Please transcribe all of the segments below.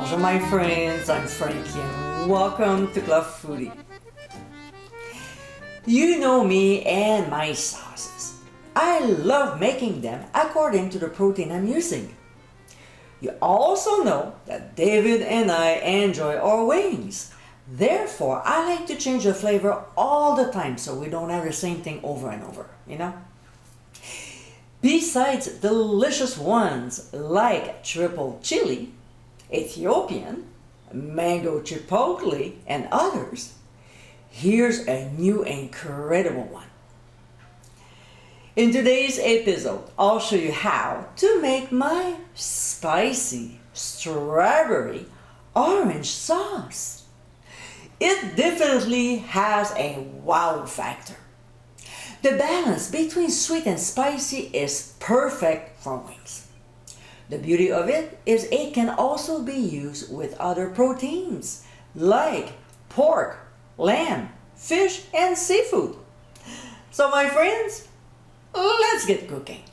Bonjour my friends, I'm Frankie and welcome to Club Foodie. You know me and my sauces. I love making them according to the protein I'm using. You also know that David and I enjoy our wings. Therefore, I like to change the flavor all the time so we don't have the same thing over and over, Besides delicious ones like triple chili, Ethiopian, mango chipotle, and others, here's a new incredible one. In today's episode, I'll show you how to make my spicy strawberry orange sauce. It definitely has a wow factor. The balance between sweet and spicy is perfect for wings. The beauty of it is it can also be used with other proteins like pork, lamb, fish, and seafood. So my friends, let's get cooking.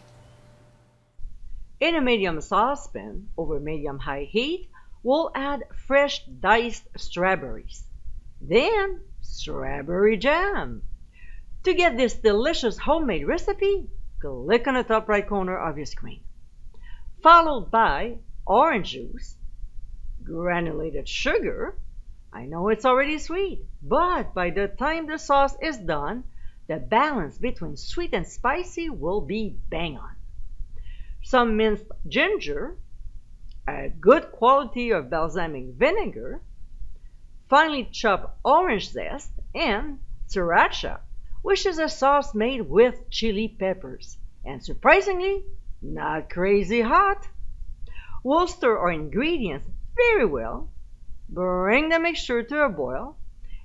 In a medium saucepan over medium-high heat, we'll add fresh diced strawberries. Then strawberry jam. To get this delicious homemade recipe, click on the top right corner of your screen. Followed by orange juice, granulated sugar. I know it's already sweet, but by the time the sauce is done, the balance between sweet and spicy will be bang on. Some minced ginger, a good quality of balsamic vinegar, finely chopped orange zest, and sriracha, which is a sauce made with chili peppers, and surprisingly, not crazy hot. We'll stir our ingredients very well, bring the mixture to a boil,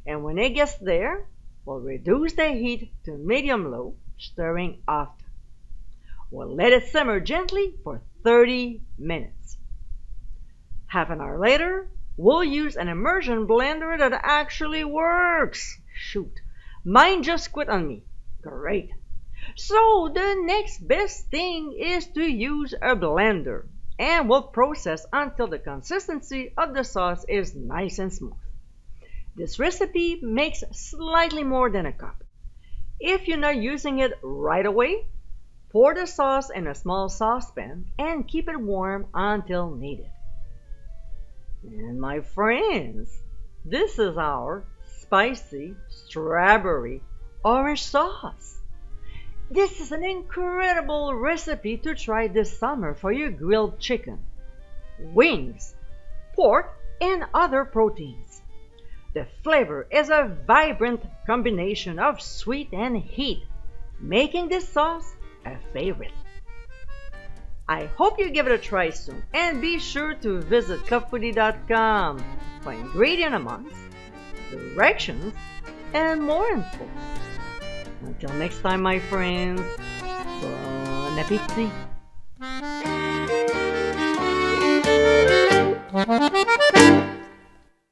and when it gets there, we'll reduce the heat to medium-low, stirring often. We'll let it simmer gently for 30 minutes. Half an hour later, we'll use an immersion blender that actually works. Shoot, mine just quit on me. Great. So the next best thing is to use a blender, and we'll process until the consistency of the sauce is nice and smooth. This recipe makes slightly more than a cup. If you're not using it right away, pour the sauce in a small saucepan and keep it warm until needed. And my friends, this is our spicy strawberry orange sauce. This is an incredible recipe to try this summer for your grilled chicken, wings, pork, and other proteins. The flavor is a vibrant combination of sweet and heat, making this sauce a favorite. I hope you give it a try soon, and be sure to visit clubfoodie.com for ingredient amounts, directions, and more info. Until next time, my friends, bon appétit!